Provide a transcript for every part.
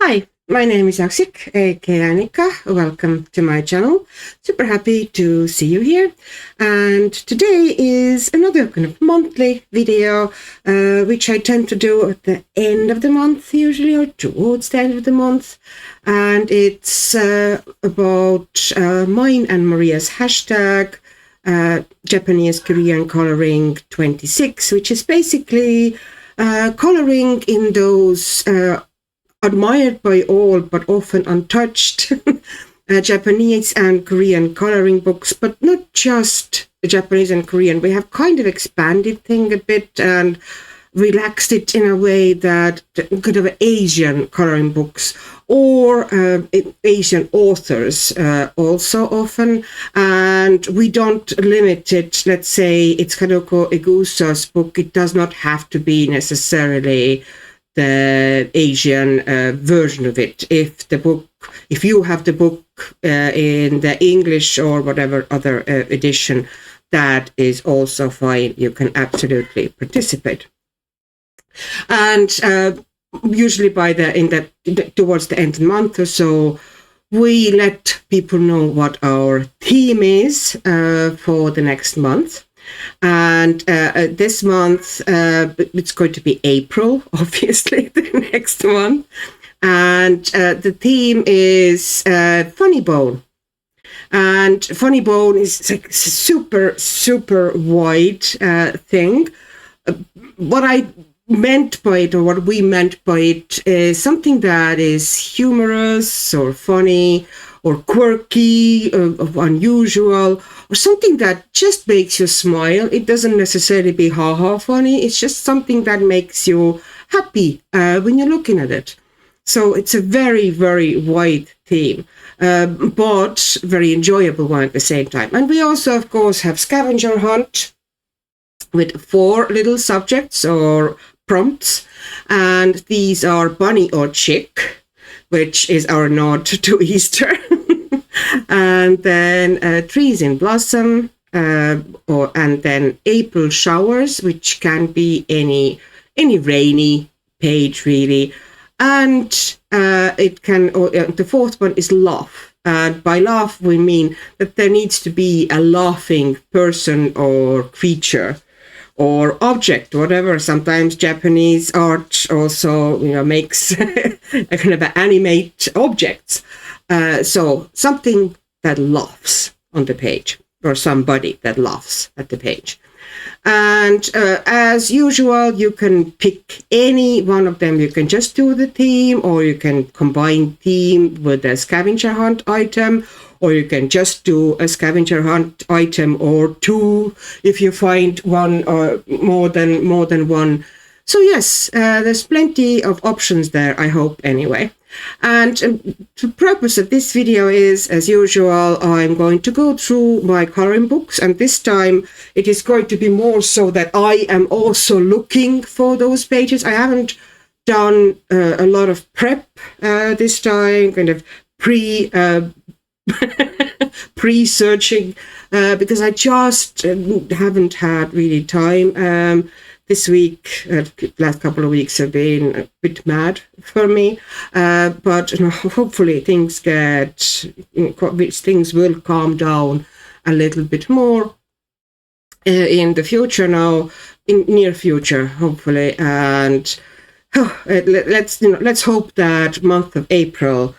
Hi, my name is Aksik, aka Annika. Welcome to my channel. Super happy to see you here. And today is another kind of monthly video, which I tend to do at the end of the month, usually, or towards the end of the month. And it's about mine and Maria's hashtag, Japanese Korean Coloring 26, which is basically coloring in those admired by all but often untouched Japanese and Korean coloring books, but not just Japanese and Korean. We have kind of expanded thing a bit and relaxed it in a way that kind of Asian coloring books or Asian authors also often, and we don't limit it. Let's say it's Kanoko Egusa's book. It does not have to be necessarily the Asian version of it. If you have the book in the English or whatever other edition, that is also fine. You can absolutely participate. And usually towards the end of the month or so, we let people know what our theme is for the next month. And this month, it's going to be April, obviously, the next month. And the theme is Funny Bone. And Funny Bone is like super, super wide thing. What I meant by it, or what we meant by it, is something that is humorous or funny or quirky or unusual, or something that just makes you smile. It doesn't necessarily be ha-ha funny. It's just something that makes you happy when you're looking at it. So it's a very, very wide theme, but very enjoyable one at the same time. And we also, of course, have scavenger hunt with 4 little subjects or prompts. And these are bunny or chick, which is our nod to Easter. And then trees in blossom, and then April showers, which can be any rainy page really. And it can. The 4th one is laugh. And by laugh we mean that there needs to be a laughing person or creature or object, whatever. Sometimes Japanese art also, makes a kind of animate objects. So something that laughs on the page, or somebody that laughs at the page. And as usual, you can pick any one of them. You can just do the theme, or you can combine theme with a scavenger hunt item, or you can just do a scavenger hunt item or 2 if you find one or more than one. So yes, there's plenty of options there, I hope, anyway. And the purpose of this video is, as usual, I'm going to go through my coloring books, and this time it is going to be more so that I am also looking for those pages. I haven't done a lot of prep this time, kind of pre-searching, because I just haven't had really time. This week, last couple of weeks have been a bit mad for me, but hopefully things will calm down a little bit more in the future now, in near future, hopefully. And let's hope that month of April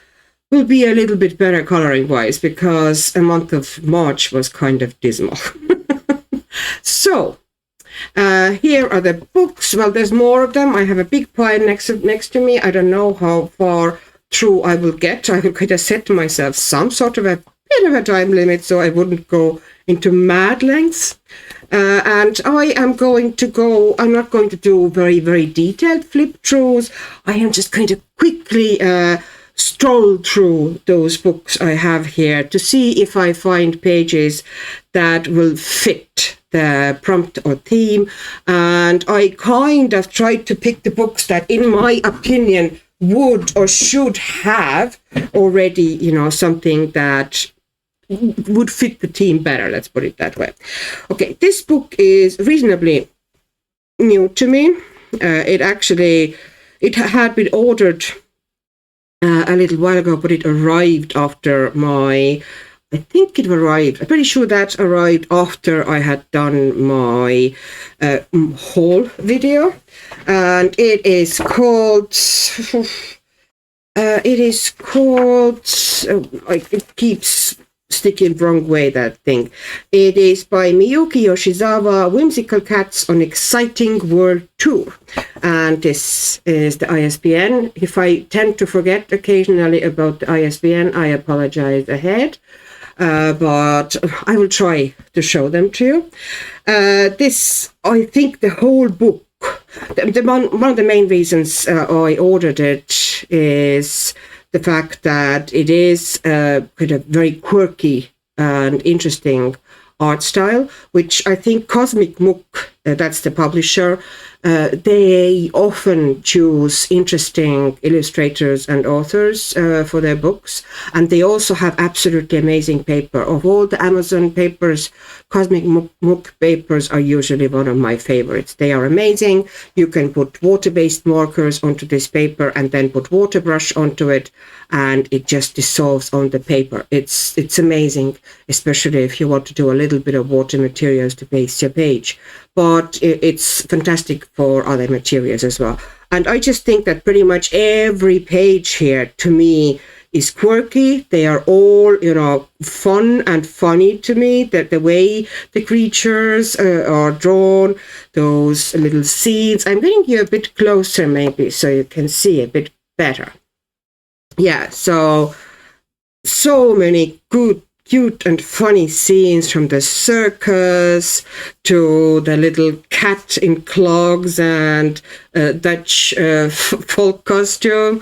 will be a little bit better coloring wise, because a month of March was kind of dismal. So here are the books. Well, there's more of them. I have a big pile next to me. I don't know how far through I will get. I could have set myself some sort of a bit of a time limit so I wouldn't go into mad lengths. And I'm not going to do very, very detailed flip throughs. I am just going to quickly stroll through those books I have here to see if I find pages that will fit the prompt or theme. And I kind of tried to pick the books that, in my opinion, would or should have already, something that would fit the theme better. Let's put it that way. Okay, this book is reasonably new to me. It had been ordered a little while ago, but it arrived after I think it arrived. I'm pretty sure that arrived after I had done my haul video, and it is called. It keeps sticking wrong way, that thing. It is by Miyuki Yoshizawa, Whimsical Cats on Exciting World Tour. And this is the ISBN. If I tend to forget occasionally about the ISBN, I apologize ahead. But I will try to show them to you. I think the whole book, one of the main reasons I ordered it is the fact that it is kind of very quirky and interesting art style, which I think Cosmic Mook, that's the publisher, they often choose interesting illustrators and authors for their books. And they also have absolutely amazing paper. Of all the Amazon papers, Cosmic Mook papers are usually one of my favorites. They are amazing. You can put water-based markers onto this paper and then put water brush onto it, and it just dissolves on the paper. It's amazing, especially if you want to do a little bit of water materials to base your page. But it's fantastic for other materials as well. And I just think that pretty much every page here, to me, is quirky. They are all, fun and funny to me. That the way the creatures are drawn, those little seeds. I'm getting you a bit closer maybe so you can see a bit better. Yeah, so many good, cute and funny scenes, from the circus to the little cat in clogs and Dutch folk costume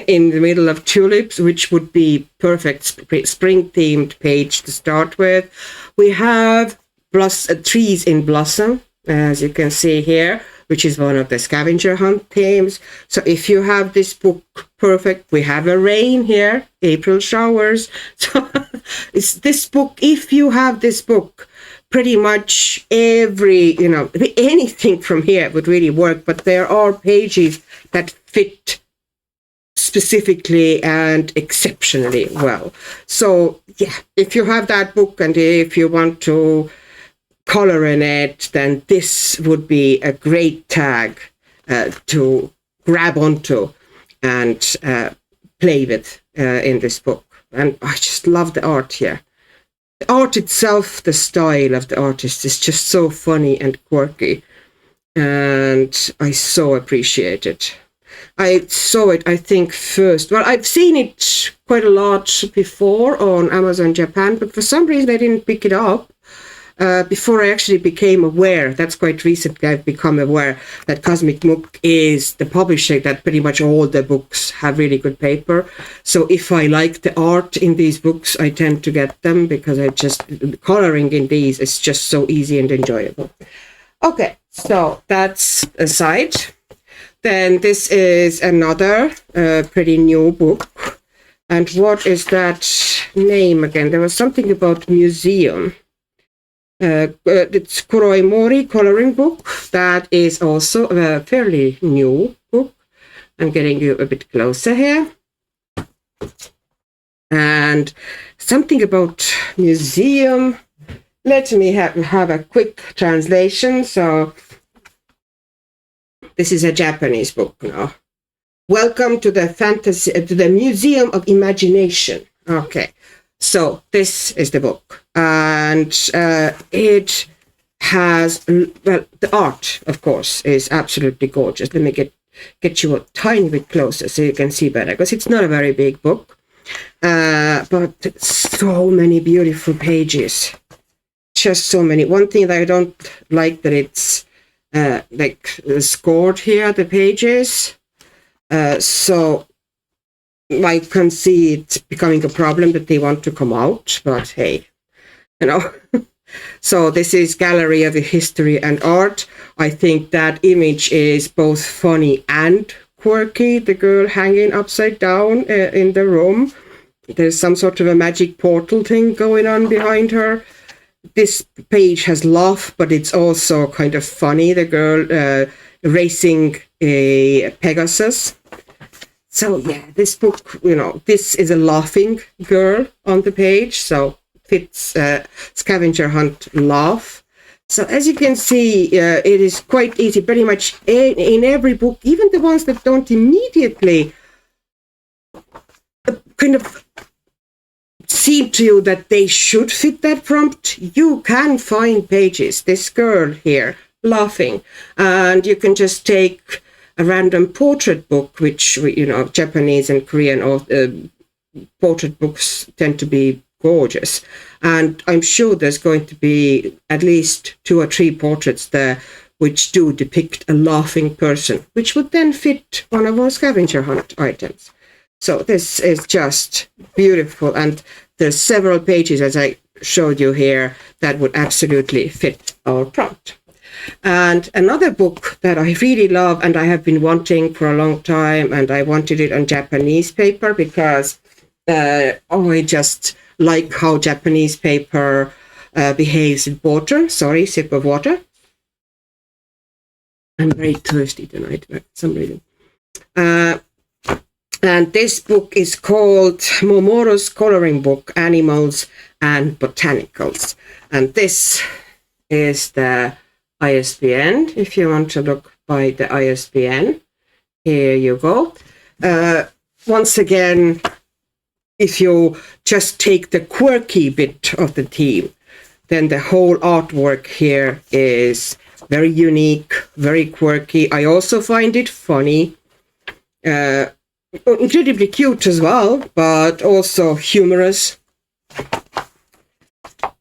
in the middle of tulips, which would be perfect spring-themed page to start with. We have trees in blossom, as you can see here, which is one of the scavenger hunt themes. So if you have this book, perfect. We have a rain here, April showers. So it's this book. If you have this book, pretty much anything from here would really work. But there are pages that fit specifically and exceptionally well. So yeah, if you have that book and if you want to color in it, then this would be a great tag to grab onto and play with in this book. And I just love the art here. The art itself, the style of the artist is just so funny and quirky, and I so appreciate it. I saw it, I think, first. Well, I've seen it quite a lot before on Amazon Japan, but for some reason I didn't pick it up before I actually became aware. That's quite recently I've become aware that Cosmic Mook is the publisher that pretty much all the books have really good paper. So if I like the art in these books, I tend to get them because coloring in these is just so easy and enjoyable. Okay, so that's aside. Then this is another pretty new book. And what is that name again? There was something about museum. It's Kuroi Mori coloring book. That is also a fairly new book. I'm getting you a bit closer here. And something about museum. Let me have a quick translation. So this is a Japanese book now. Welcome to the Museum of Imagination. Okay. So this is the book, and it has, the art, of course, is absolutely gorgeous. Let me get you a tiny bit closer so you can see better, because it's not a very big book, but so many beautiful pages, just so many. One thing that I don't like, that it's scored here, the pages, so I can see it becoming a problem that they want to come out, but hey, So this is Gallery of History and Art. I think that image is both funny and quirky. The girl hanging upside down in the room. There's some sort of a magic portal thing going on behind her. This page has laugh, but it's also kind of funny. The girl racing a Pegasus. So yeah, this book, this is a laughing girl on the page, so fits scavenger hunt laugh. So as you can see, it is quite easy, pretty much in every book, even the ones that don't immediately kind of seem to you that they should fit that prompt. You can find pages, this girl here, laughing, and you can just take a random portrait book, which, Japanese and Korean portrait books tend to be gorgeous. And I'm sure there's going to be at least 2 or 3 portraits there which do depict a laughing person, which would then fit one of our scavenger hunt items. So this is just beautiful. And there's several pages, as I showed you here, that would absolutely fit our prompt. And another book that I really love and I have been wanting for a long time, and I wanted it on Japanese paper because I just like how Japanese paper behaves in water. Sorry, sip of water. I'm very thirsty tonight for some reason. And this book is called Momoro's Coloring Book, Animals and Botanicals. And this is the ISBN, if you want to look by the ISBN. Here you go. Once again, if you just take the quirky bit of the theme, then the whole artwork here is very unique, very quirky. I also find it funny, incredibly cute as well, but also humorous.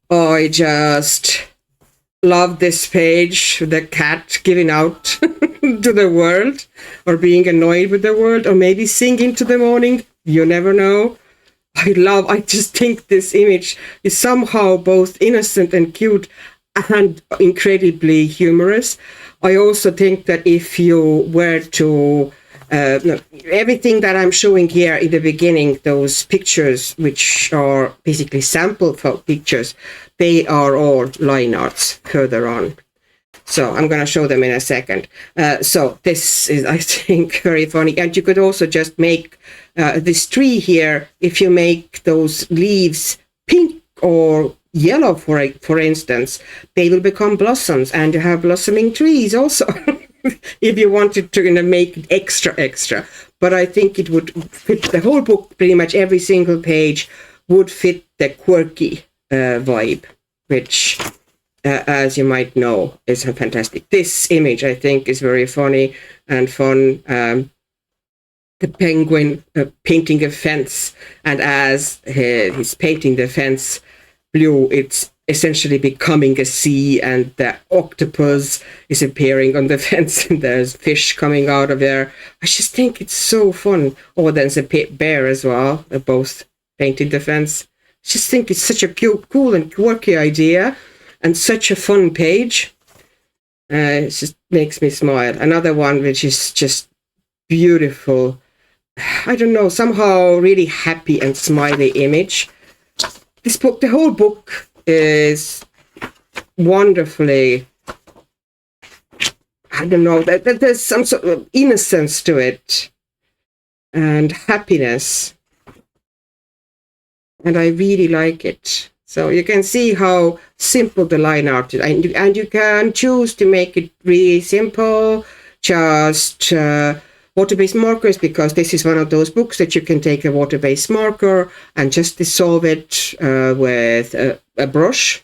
I just love this page, the cat giving out to the world, or being annoyed with the world, or maybe singing to the morning. You never know. I just think this image is somehow both innocent and cute and incredibly humorous. I also think that if you were to everything that I'm showing here in the beginning, those pictures, which are basically sample pictures, they are all line arts further on. So I'm going to show them in a second. So this is, I think, very funny. And you could also just make this tree here, if you make those leaves pink or yellow, for instance, they will become blossoms, and you have blossoming trees also. If you wanted to make it extra. But I think it would fit the whole book, pretty much every single page would fit the quirky vibe, which, as you might know, is fantastic. This image, I think, is very funny and fun. The penguin painting a fence, and as he's painting the fence blue, it's essentially becoming a sea, and the octopus is appearing on the fence, and there's fish coming out of there. I just think it's so fun. Oh, there's a bear as well. They're both painting the fence. I just think it's such a cool and quirky idea, and such a fun page. It just makes me smile. Another one which is just beautiful. I don't know, somehow really happy and smiley image. This book, the whole book, is wonderfully, I don't know, there's some sort of innocence to it and happiness, and I really like it. So you can see how simple the line art is, and you can choose to make it really simple, just water-based markers, because this is one of those books that you can take a water-based marker and just dissolve it with a brush.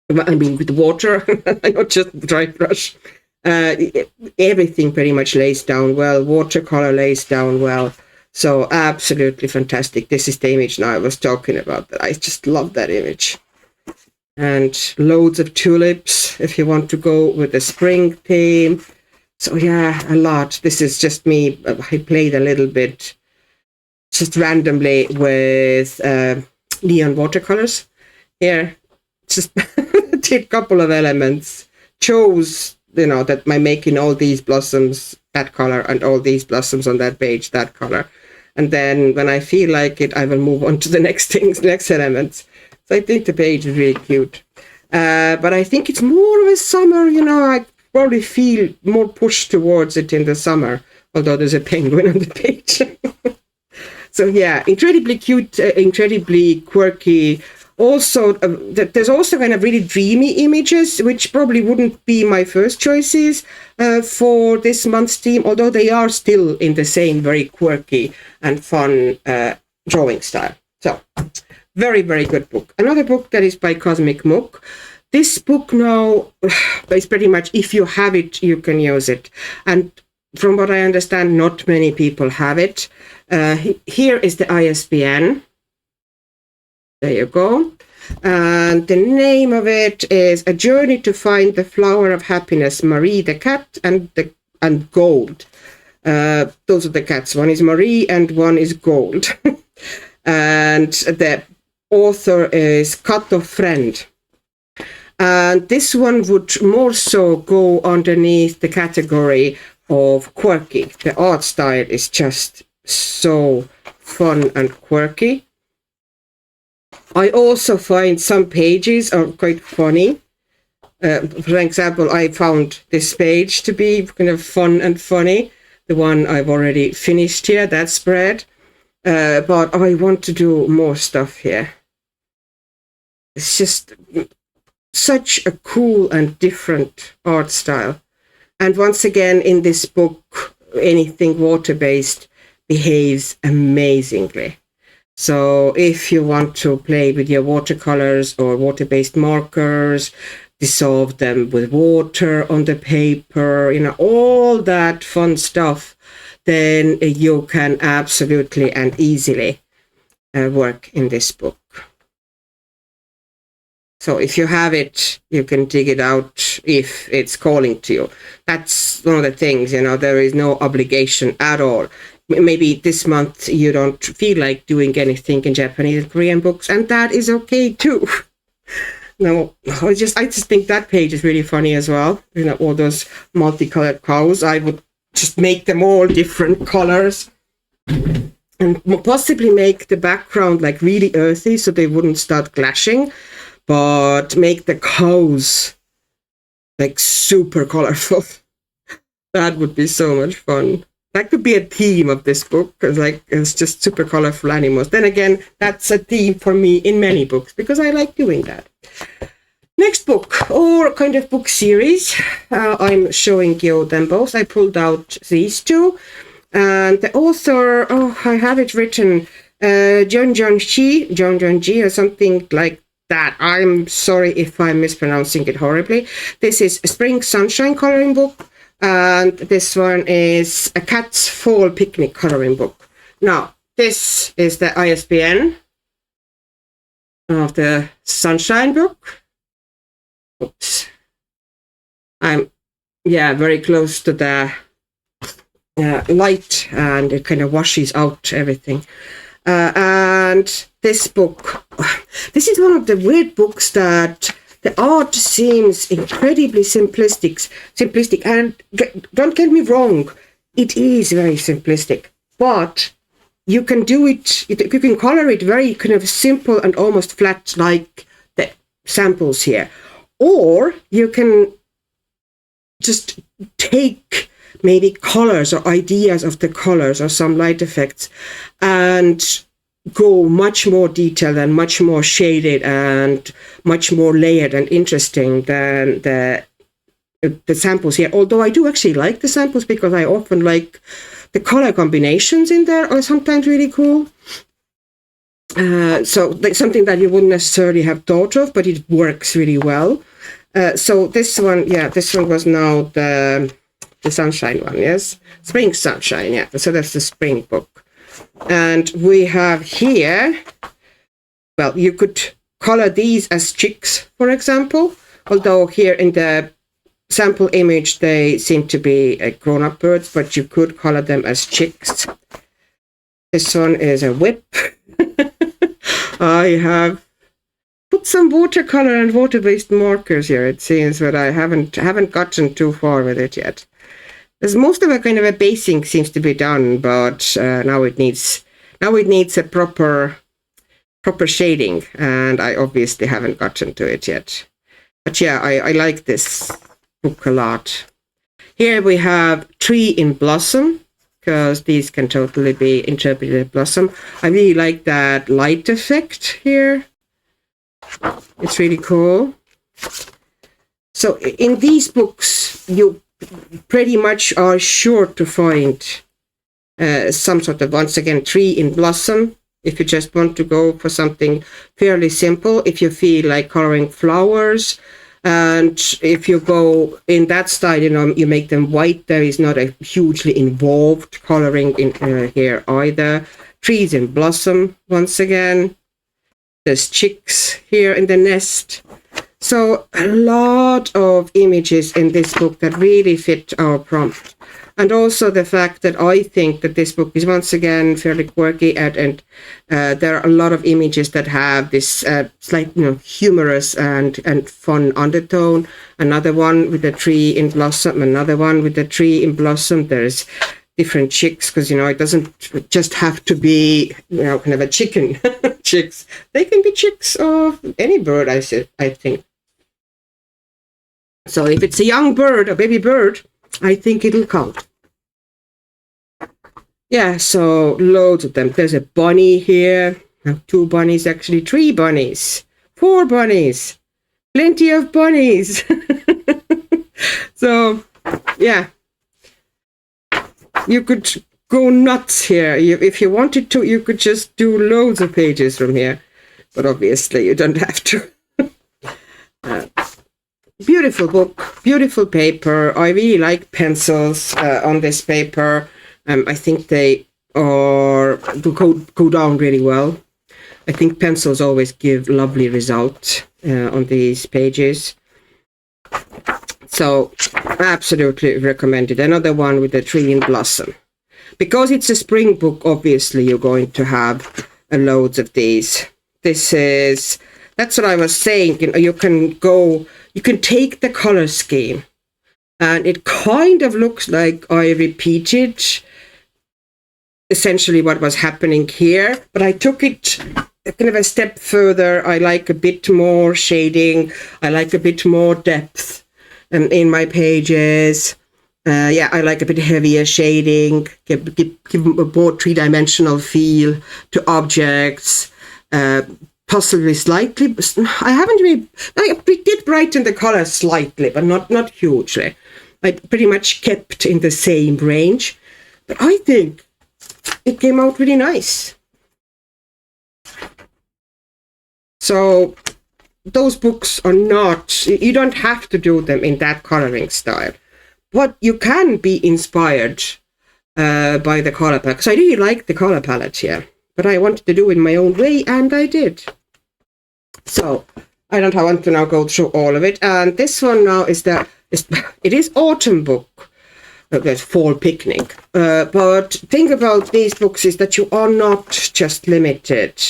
I mean, with water, not just dry brush. Everything pretty much lays down well. Watercolor lays down well. So absolutely fantastic. This is the image now I was talking about. I just love that image. And loads of tulips if you want to go with the spring theme. So yeah, a lot. This is just me. I played a little bit just randomly with neon watercolors. Here, just did a couple of elements. Chose, that by making all these blossoms that color and all these blossoms on that page that color. And then when I feel like it, I will move on to the next elements. So I think the page is really cute. But I think it's more of a summer, I probably feel more pushed towards it in the summer. although there's a penguin on the page. So yeah, incredibly cute, incredibly quirky. Also, there's also kind of really dreamy images, which probably wouldn't be my first choices for this month's theme, although they are still in the same very quirky and fun drawing style. So, very, very good book. Another book that is by Cosmic Mook. This book now is pretty much, if you have it, you can use it. And from what I understand, not many people have it. Here is the ISBN. There you go. And the name of it is A Journey to Find the Flower of Happiness, Marie the Cat and Gold. Those are the cats. One is Marie and one is Gold. And the author is Kato Friend. And this one would more so go underneath the category of quirky. The art style is just so fun and quirky. I also find some pages are quite funny. For example, I found this page to be kind of fun and funny. The one I've already finished here, that spread. But I want to do more stuff here. It's just such a cool and different art style. And once again, in this book, anything water-based behaves amazingly. So if you want to play with your watercolors or water-based markers, dissolve them with water on the paper, all that fun stuff, then you can absolutely and easily work in this book. So if you have it, you can dig it out if it's calling to you. That's one of the things, there is no obligation at all. Maybe this month you don't feel like doing anything in Japanese and Korean books, and that is okay too. No, I just think that page is really funny as well. All those multicolored cows. I would just make them all different colors and possibly make the background like really earthy so they wouldn't start clashing. But make the cows like super colorful. That would be so much fun. That could be a theme of this book, because it's just super colorful animals. Then again, that's a theme for me in many books because I like doing that. Next book, or kind of book series. I'm showing you them both. I pulled out these two, and the author, I have it written, John Ji, or something like that. I'm sorry if I'm mispronouncing it horribly. This is a Spring Sunshine coloring book, and this one is a Cat's Fall Picnic coloring book. Now, this is the ISBN of the Sunshine book. Oops. I'm, very close to the light, and it kind of washes out everything. And this book, this is one of the weird books that the art seems incredibly simplistic, and don't get me wrong, it is very simplistic, but you can do it, you can color it very kind of simple and almost flat like the samples here, or you can just take maybe colors or ideas of the colors or some light effects and go much more detailed and much more shaded and much more layered and interesting than the samples here. Although I do actually like the samples because I often like the color combinations in there are sometimes really cool. So like something that you wouldn't necessarily have thought of, but it works really well. So this one was now the Sunshine one, yes? Spring Sunshine, yeah. So that's the spring book. And we have here, well, you could color these as chicks, for example, although here in the sample image they seem to be grown-up birds, but you could color them as chicks. This one is a whip. I have put some watercolor and water-based markers here, it seems, but I haven't gotten too far with it yet. As most of a kind of a basing seems to be done, but now it needs a proper shading, and I obviously haven't gotten to it yet. But yeah, I like this book a lot. Here we have Tree in Blossom, because these can totally be interpreted as blossom. I really like that light effect here. It's really cool. So in these books, you pretty much are sure to find some sort of, once again, tree in blossom. If you just want to go for something fairly simple, if you feel like coloring flowers, and if you go in that style, you make them white, there is not a hugely involved coloring in here either. Trees in blossom, once again. There's chicks here in the nest. So a lot of images in this book that really fit our prompt. And also the fact that I think that this book is once again fairly quirky, and there are a lot of images that have this slight, humorous and fun undertone. Another one with a tree in blossom, another one with a tree in blossom. There's different chicks, because it doesn't just have to be kind of a chicken. Chicks, they can be chicks of any bird, I think. So if it's a young bird, a baby bird, I think it'll count. Yeah, so loads of them. There's a bunny here. 2 bunnies, actually 3 bunnies, 4 bunnies, plenty of bunnies. So yeah, you could go nuts here. If you wanted to, you could just do loads of pages from here, but obviously you don't have to. Beautiful book, beautiful paper. I really like pencils on this paper. I think they go down really well. I think pencils always give lovely results on these pages. So absolutely recommended. Another one with a tree in blossom. Because it's a spring book, obviously you're going to have loads of these. That's what I was saying. You can take the color scheme, and it kind of looks like I repeated essentially what was happening here, but I took it kind of a step further. I like a bit more shading. I like a bit more depth in my pages. I like a bit heavier shading, give a more three-dimensional feel to objects. Possibly slightly. I did brighten the color slightly, but not hugely. I pretty much kept in the same range, but I think it came out really nice. So those books are not, you don't have to do them in that coloring style, but you can be inspired by the color palette. Because I really like the color palette here, but I wanted to do it in my own way, and I did. So I don't want to now go through all of it. And this one now it is autumn book. There's fall picnic. But thing about these books is that you are not just limited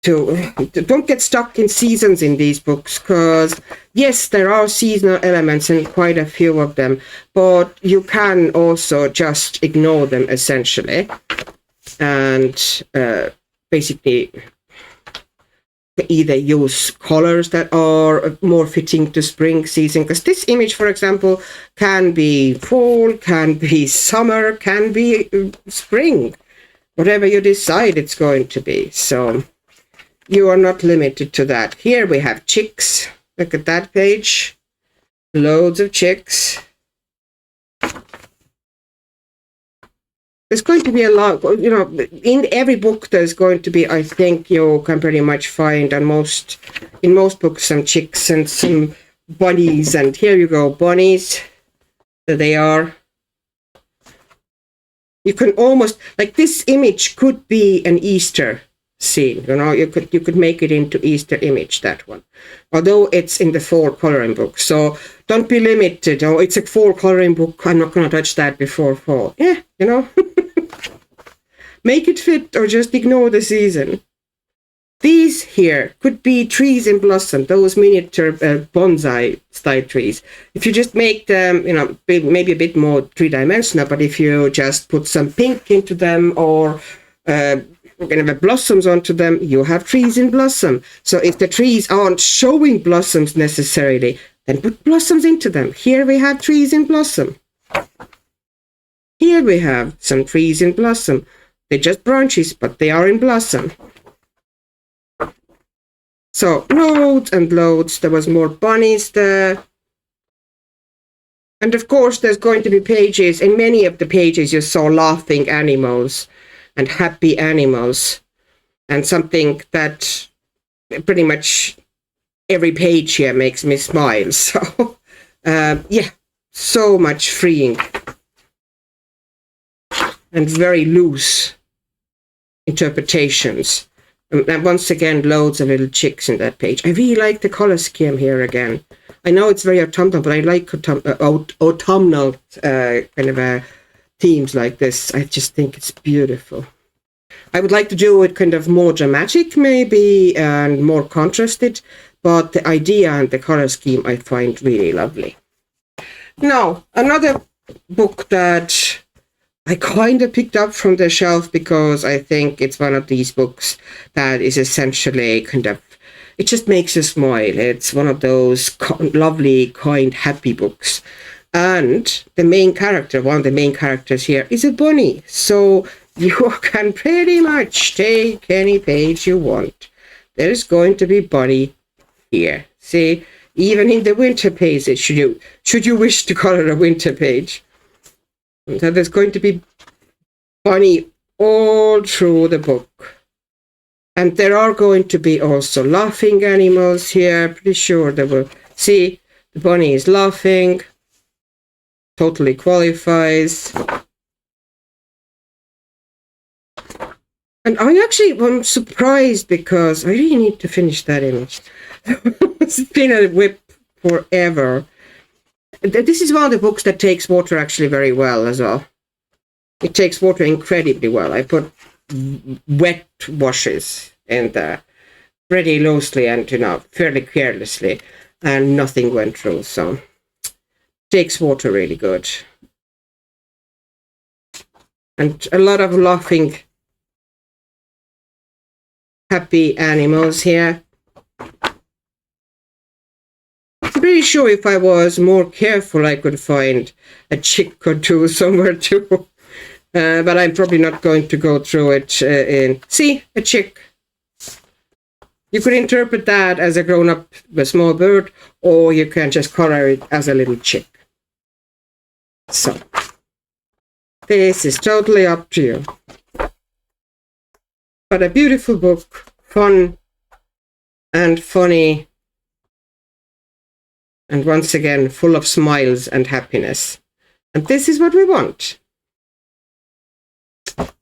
to, don't get stuck in seasons in these books, because yes, there are seasonal elements in quite a few of them, but you can also just ignore them essentially, and basically either use colors that are more fitting to spring season, because this image, for example, can be fall, can be summer, can be spring, whatever you decide it's going to be. So you are not limited to that. Here we have chicks. Look at that page. Loads of chicks. There's going to be a lot, in every book there's going to be, I think you can pretty much find in most books some chicks and some bunnies, and here you go, bunnies. There they are. You can almost, like this image could be an Easter scene, you could make it into Easter image, that one. Although it's in the fall coloring book, so don't be limited. Oh, it's a fall coloring book, I'm not going to touch that before fall. Yeah, Make it fit or just ignore the season. These here could be trees in blossom, those miniature bonsai style trees. If you just make them, maybe a bit more three-dimensional, but if you just put some pink into them or kind of blossoms onto them, you have trees in blossom. So if the trees aren't showing blossoms necessarily, then put blossoms into them. Here we have trees in blossom. Here we have some trees in blossom. They're just branches, but they are in blossom. So loads and loads. There was more bunnies there. And of course, there's going to be pages. In many of the pages, you saw laughing animals and happy animals. And something that pretty much every page here makes me smile. So, yeah, so much freeing. And very loose interpretations. And once again, loads of little chicks in that page. I really like the color scheme here again. I know it's very autumnal, but I like autumnal kind of themes like this. I just think it's beautiful. I would like to do it kind of more dramatic, maybe, and more contrasted, but the idea and the color scheme I find really lovely. Now, another book that I kind of picked up from the shelf because I think it's one of these books that is essentially kind of, it just makes you smile. It's one of those lovely, kind, happy books. And the main character, one of the main characters here, is a bunny. So you can pretty much take any page you want. There's going to be bunny here. See, even in the winter pages, should you wish to call it a winter page. So there's going to be bunny all through the book. And there are going to be also laughing animals here. Pretty sure they will. See, the bunny is laughing. Totally qualifies. And I'm surprised because I really need to finish that image. It's been a whip forever. This is one of the books that takes water actually very well as well. It takes water incredibly well. I put wet washes in there pretty loosely and, fairly carelessly, and nothing went through. So it takes water really good. And a lot of laughing, happy animals here. I'm pretty sure if I was more careful, I could find a chick or two somewhere too. But I'm probably not going to go through it see, a chick. You could interpret that as a grown-up, a small bird, or you can just color it as a little chick. So, this is totally up to you. But a beautiful book, fun and funny, and once again, full of smiles and happiness. And this is what we want.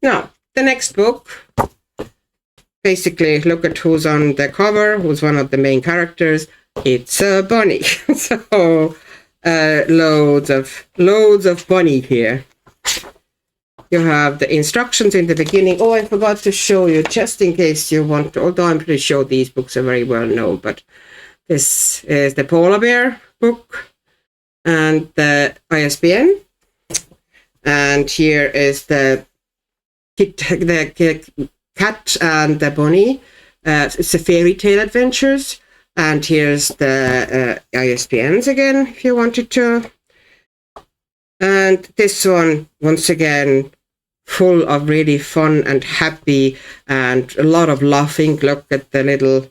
Now, the next book, basically look at who's on the cover, who's one of the main characters. It's a bunny. So, loads of bunny here. You have the instructions in the beginning. Oh, I forgot to show you, just in case you want to, although I'm pretty sure these books are very well known, but this is the polar bear book and the ISBN. And here is the cat and the bunny. It's a fairy tale adventures. And here's the ISBNs again, if you wanted to. And this one, once again, full of really fun and happy and a lot of laughing. Look at the little,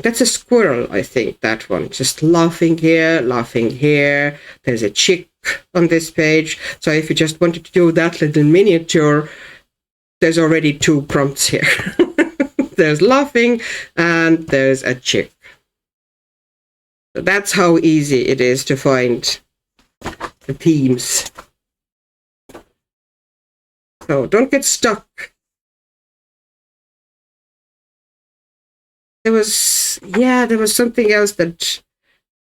that's a squirrel, I think, that one. Just laughing here, laughing here. There's a chick on this page. So if you just wanted to do that little miniature, there's already 2 prompts here. There's laughing and there's a chick. So that's how easy it is to find the themes. So don't get stuck. There was something else that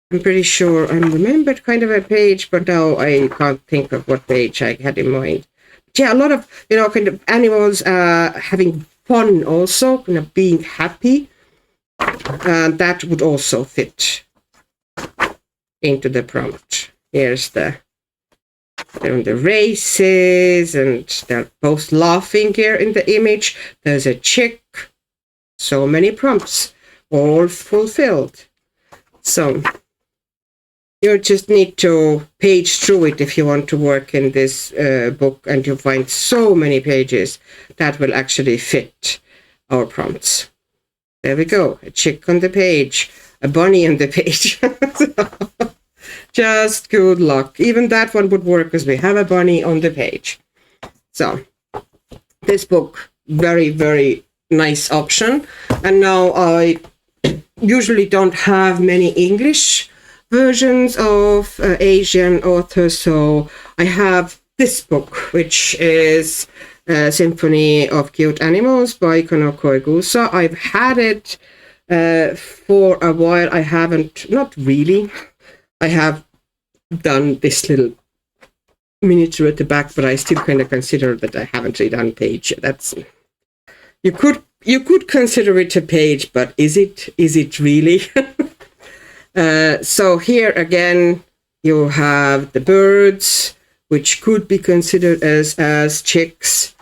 I'm pretty sure I remembered kind of a page, but now I can't think of what page I had in mind. But yeah, a lot of, kind of animals having fun also, being happy. And that would also fit into the prompt. Here's they're in the races, and they're both laughing here in the image. There's a chick. So many prompts, all fulfilled. So, You just need to page through it if you want to work in this book, and you'll find so many pages that will actually fit our prompts. There we go. A chick on the page, a bunny on the page. Just good luck. Even that one would work because we have a bunny on the page. So this book, very, very nice option. And now I usually don't have many English versions of Asian authors, so I have this book, which is Symphony of Cute Animals by Kanoko Egusa. I've had it for a while. I haven't, not really. I have done this little miniature at the back, but I still kind of consider that I haven't really done page. That's, you could consider it a page, but is it really? So here again, you have the birds, which could be considered as chicks.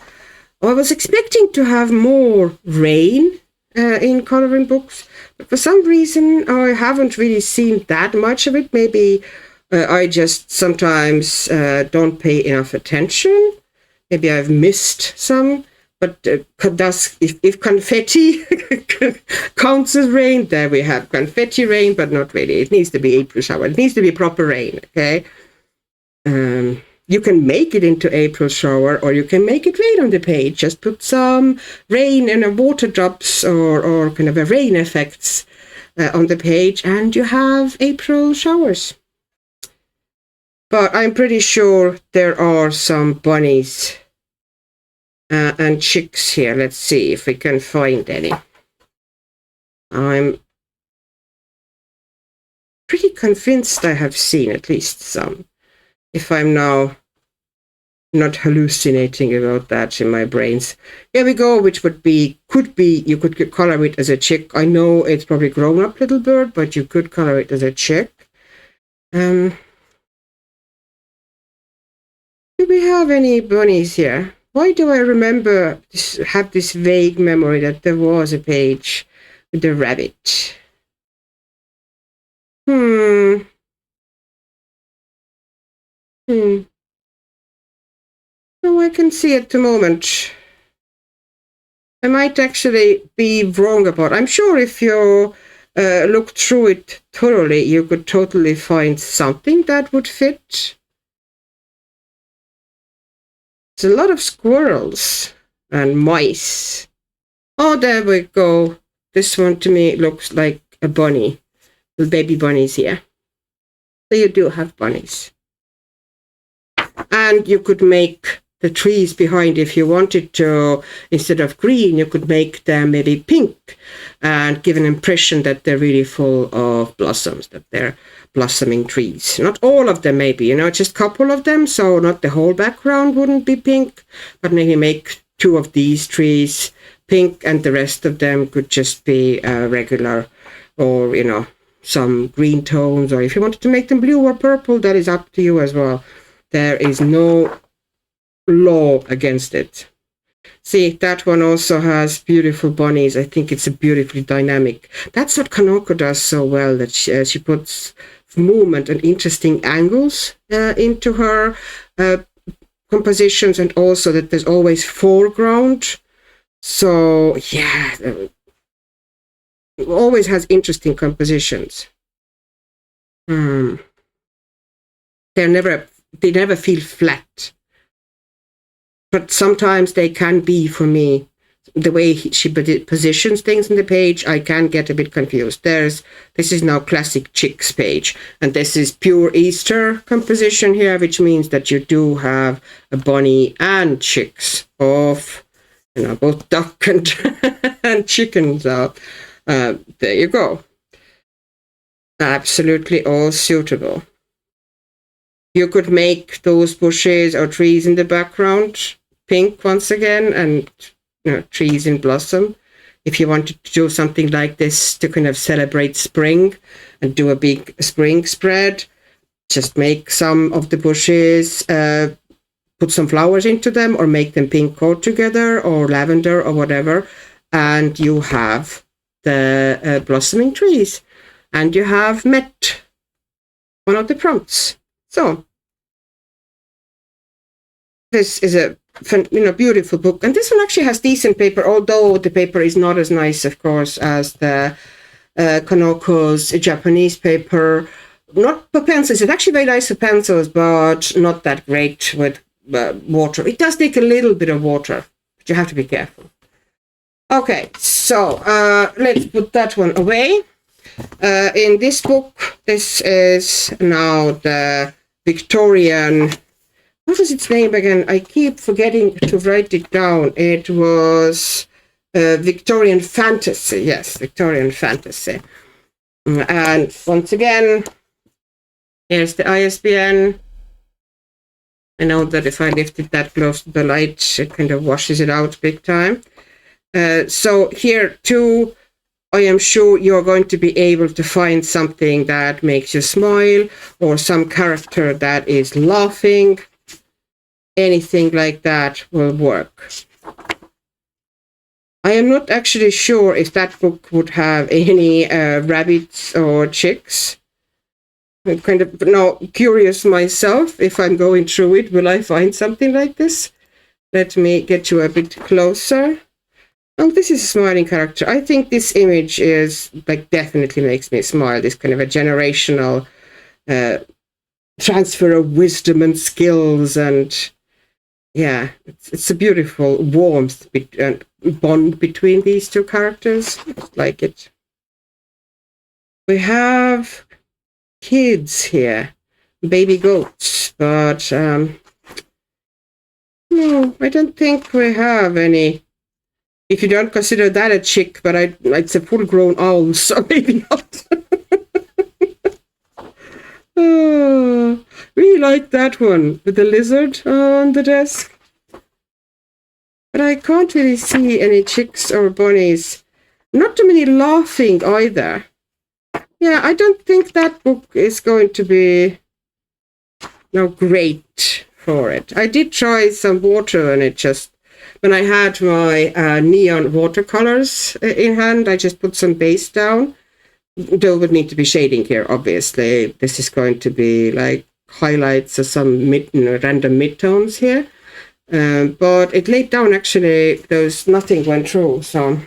I was expecting to have more rain in coloring books, but for some reason I haven't really seen that much of it. Maybe I just sometimes don't pay enough attention. Maybe I've missed some. But if confetti counts as rain, there we have confetti rain, but not really. It needs to be April shower. It needs to be proper rain, okay? You can make it into April shower, or you can make it rain on the page. Just put some rain and water drops or kind of a rain effects on the page, and you have April showers. But I'm pretty sure there are some bunnies and chicks here. Let's see if we can find any. I'm pretty convinced I have seen at least some. If I'm now not hallucinating about that in my brains. Here we go, which could be, you could color it as a chick. I know it's probably grown up little bird, but you could color it as a chick. Do we have any bunnies here? Why do I remember have this vague memory that there was a page with the rabbit? No, I can see at the moment. I might actually be wrong about it. I'm sure if you look through it thoroughly, you could totally find something that would fit. It's a lot of squirrels and mice. Oh, there we go. This one to me looks like a bunny. The baby bunnies here. So you do have bunnies. And you could make the trees behind, if you wanted to, instead of green, you could make them maybe pink and give an impression that they're really full of blossoms, that they're blossoming trees. Not all of them, maybe, just a couple of them, so not the whole background wouldn't be pink, but maybe make 2 of these trees pink and the rest of them could just be regular, or, some green tones, or if you wanted to make them blue or purple, that is up to you as well. There is no law against it. See, that one also has beautiful bunnies. I think it's a beautifully dynamic. That's what Kanoko does so well, that she puts movement and interesting angles into her compositions, and also that there's always foreground. So, yeah, always has interesting compositions. They never feel flat. But sometimes they can be, for me, the way she positions things in the page, I can get a bit confused. This is now classic chicks page, and this is pure Easter composition here, which means that you do have a bunny and chicks of, both duck and and chicken. So there you go. Absolutely all suitable. You could make those bushes or trees in the background pink once again, and trees in blossom. If you wanted to do something like this to kind of celebrate spring and do a big spring spread, just make some of the bushes, put some flowers into them, or make them pink altogether, or lavender or whatever, and you have the blossoming trees, and you have met one of the prompts. So this is a beautiful book, and this one actually has decent paper, although the paper is not as nice, of course, as the Kanoko's Japanese paper. Not for pencils. It's actually very nice for pencils, but not that great with water. It does take a little bit of water, but you have to be careful. Okay, so let's put that one away. In this book, this is now the Victorian. What was its name again? I keep forgetting to write it down. It was Victorian Fantasy. Yes, Victorian Fantasy. And once again, here's the ISBN. I know that if I lift it that close to the light, it kind of washes it out big time. So here too, I am sure you're going to be able to find something that makes you smile, or some character that is laughing. Anything like that will work. I am not actually sure if that book would have any rabbits or chicks. I'm kind of now curious myself. If I'm going through it, will I find something like this? Let me get you a bit closer. Oh, this is a smiling character. I think this image is definitely makes me smile. This kind of a generational transfer of wisdom and skills, and yeah, it's a beautiful warmth and bond between these two characters. I just like it. We have kids here, baby goats, but no, I don't think we have any. If you don't consider that a chick, but it's a full-grown owl, so maybe not. Oh, really like that one with the lizard on the desk. But I can't really see any chicks or bunnies. Not too many laughing either. Yeah, I don't think that book is going to be great for it. I did try some water, and it just, when I had my neon watercolors in hand, I just put some base down. There would need to be shading here, obviously. This is going to be like highlights or some random midtones here. But it laid down, actually, nothing went through, so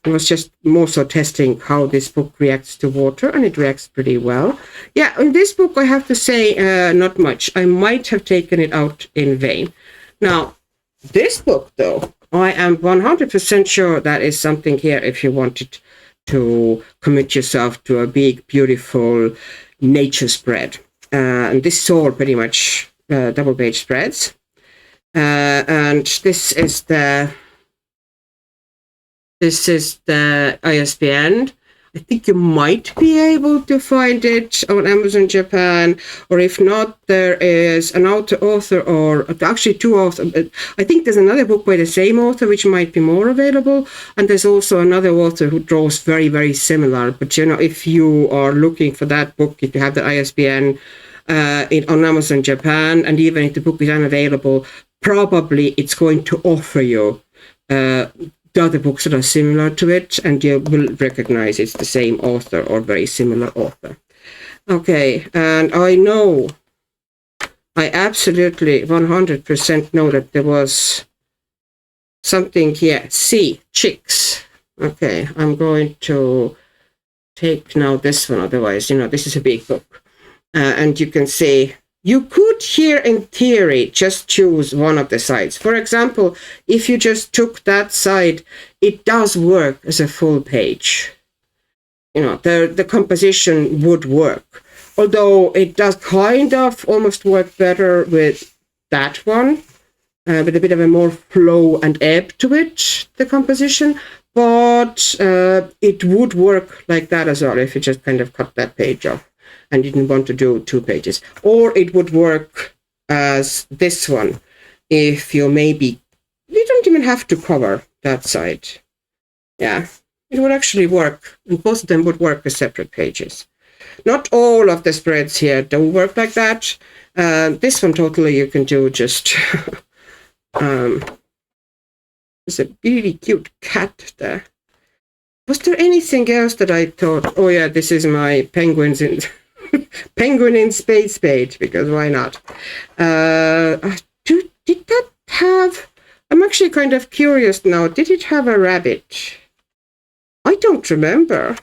I was just more so testing how this book reacts to water, and it reacts pretty well. Yeah, in this book, I have to say, not much. I might have taken it out in vain. Now, this book, though, I am 100% sure that is something here if you wanted to commit yourself to a big, beautiful nature spread. And this is all pretty much double-page spreads. And this is the ISBN. I think you might be able to find it on Amazon Japan, or if not, there is an author, or actually two authors. I think there's another book by the same author, which might be more available, and there's also another author who draws very, very similar. But if you are looking for that book, if you have the ISBN on Amazon Japan, and even if the book is unavailable, probably it's going to offer you the other books that are similar to it, and you will recognize it's the same author or very similar author. Okay, and I absolutely 100% know that there was something here. See, chicks. Okay, I'm going to take now this one, otherwise, this is a big book. And you can see, you could here in theory just choose one of the sides. For example, if you just took that side, it does work as a full page. The composition would work. Although it does kind of almost work better with that one, with a bit of a more flow and ebb to it, the composition. But it would work like that as well if you just kind of cut that page off and didn't want to do 2 pages. Or it would work as this one if you don't even have to cover that side. Yeah, it would actually work, and both of them would work as separate pages. Not all of the spreads here don't work like that. This one totally you can do just there's a really cute cat there. Was there anything else that I thought, oh yeah, this is my penguins in penguin in space page, because why not? Did that have, I'm actually kind of curious now, did it have a rabbit? I don't remember.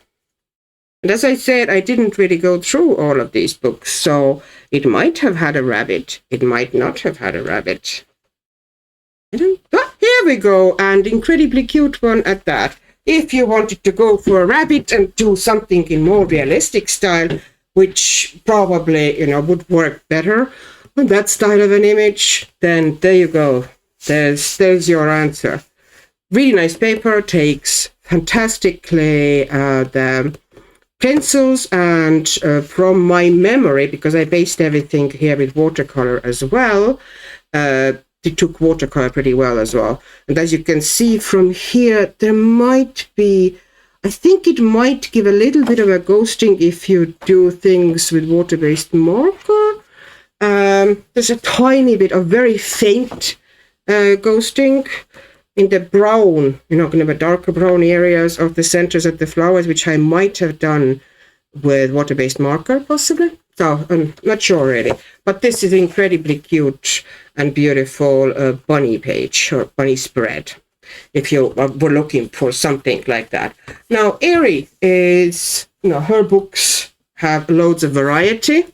And as I said, I didn't really go through all of these books, so it might have had a rabbit. It might not have had a rabbit. Here we go, and incredibly cute one at that. If you wanted to go for a rabbit and do something in more realistic style, which probably, would work better on that style of an image, then there you go. There's your answer. Really nice paper, takes fantastically the pencils, and from my memory, because I based everything here with watercolor as well, they took watercolor pretty well as well. And as you can see from here, there might be, I think it might give a little bit of a ghosting if you do things with water-based marker. There's a tiny bit of very faint ghosting in the brown, kind of a darker brown areas of the centers of the flowers, which I might have done with water-based marker, possibly. So I'm not sure really, but this is incredibly cute and beautiful bunny page or bunny spread, if you were looking for something like that. Now, Ari is, her books have loads of variety.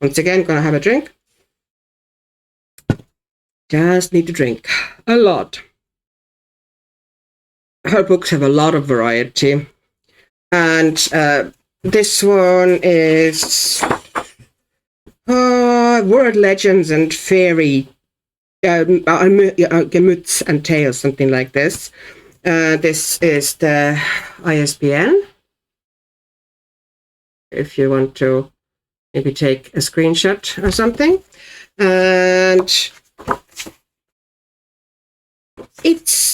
Once again, gonna have a drink. Just need to drink a lot. Her books have a lot of variety, and this one is word legends and fairy gemüts and tales, something like this. This is the ISBN, if you want to maybe take a screenshot or something. And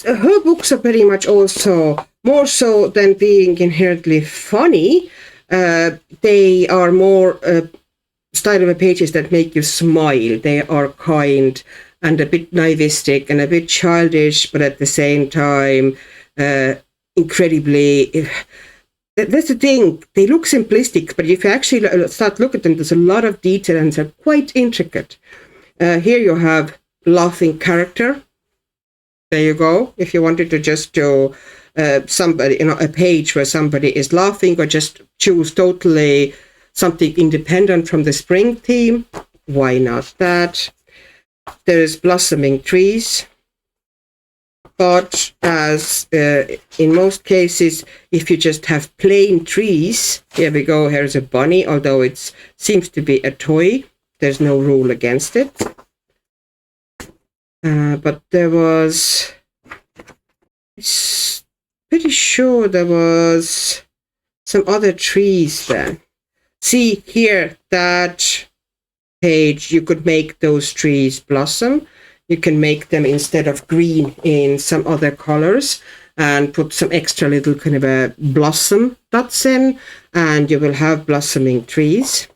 her books are pretty much also, more so than being inherently funny, they are more style of pages that make you smile. They are kind and a bit naivistic and a bit childish, but at the same time incredibly, that's the thing, they look simplistic, but if you actually start looking at them, there's a lot of detail and they're quite intricate. Here you have laughing character. There you go. If you wanted to just do somebody, a page where somebody is laughing, or just choose totally something independent from the spring theme, why not that? There's blossoming trees. But as in most cases, if you just have plain trees, here we go, here's a bunny, although it seems to be a toy. There's no rule against it. But there was, pretty sure there was some other trees then. See here, that page, you could make those trees blossom. You can make them, instead of green, in some other colors, and put some extra little kind of a blossom dots in, and you will have blossoming trees.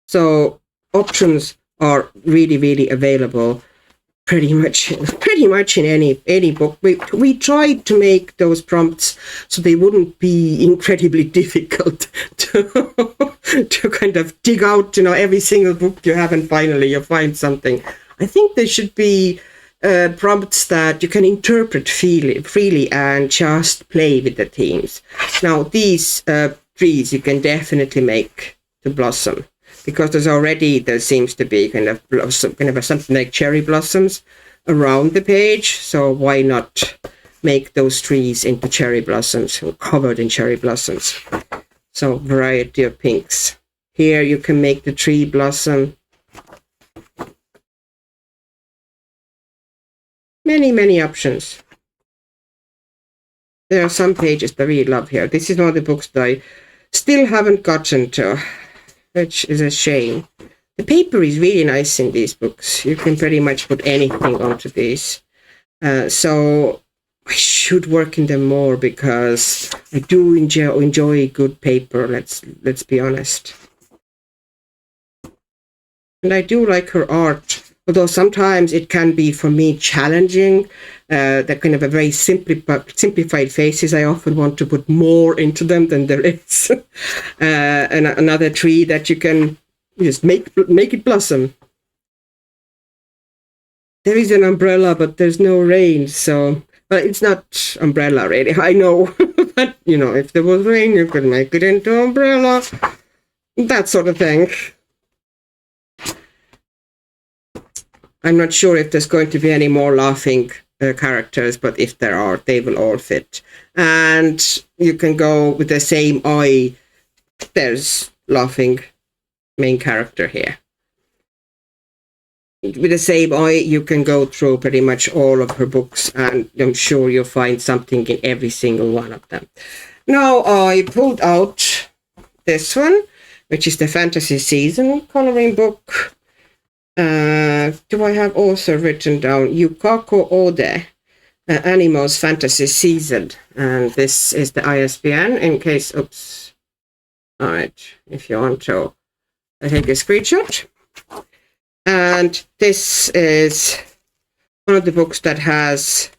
So options are really, really available pretty much in any book. We tried to make those prompts so they wouldn't be incredibly difficult to kind of dig out, every single book you have, and finally you find something. I think there should be prompts that you can interpret freely and just play with the themes. Now, these trees you can definitely make to blossom, because there seems to be kind of something like cherry blossoms around the page. So why not make those trees into cherry blossoms, covered in cherry blossoms? So variety of pinks. Here you can make the tree blossom. Many, many options. There are some pages that I really love here. This is one of the books that I still haven't gotten to, which is a shame. The paper is really nice in these books. You can pretty much put anything onto these. So I should work in them more, because I do enjoy good paper, let's be honest. And I do like her art Although sometimes it can be, for me, challenging. They're kind of a very simplified faces. I often want to put more into them than there is. And another tree that you can just make it blossom. There is an umbrella, but there's no rain, so... Well, it's not umbrella, really. I know. But, you know, if there was rain, you could make it into umbrella. That sort of thing. I'm not sure if there's going to be any more laughing characters, but if there are, they will all fit. And you can go with the same eye. There's laughing main character here. With the same eye, you can go through pretty much all of her books, and I'm sure you'll find something in every single one of them. Now, I pulled out this one, which is the Fantasy Season coloring book. Do I have also written down Yukako Ode, Animals Fantasy Season? And this is the ISBN in case, oops. All right, if you want to take a screenshot. And this is one of the books that has,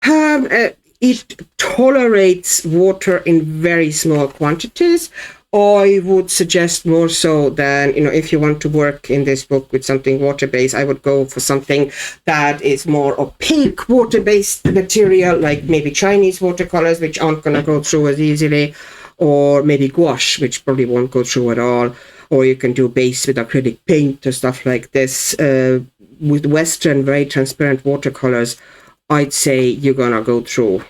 it tolerates water in very small quantities. I would suggest more so than, you know, if you want to work in this book with something water-based, I would go for something that is more opaque water-based material, like maybe Chinese watercolors, which aren't going to go through as easily, or maybe gouache, which probably won't go through at all. Or you can do base with acrylic paint or stuff like this. With Western, very transparent watercolors, I'd say you're going to go through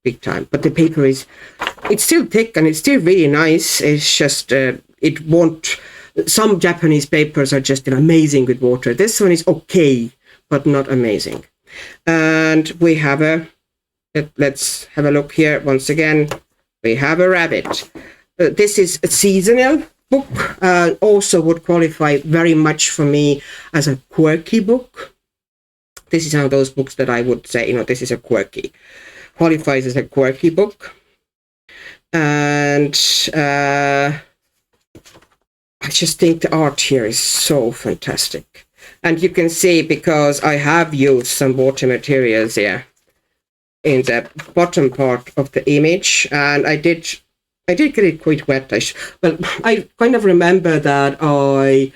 big time. But the paper it's still thick and it's still really nice. It's just, it won't, some Japanese papers are just amazing with water. This one is okay, but not amazing. And we have let's have a look here once again. We have a rabbit. This is a seasonal book, also would qualify very much for me as a quirky book. This is one of those books that I would say, you know, this is a quirky, qualifies as a quirky book. And I just think the art here is so fantastic. And you can see, because I have used some water materials here in the bottom part of the image, and I did get it quite wet. I kind of remember that I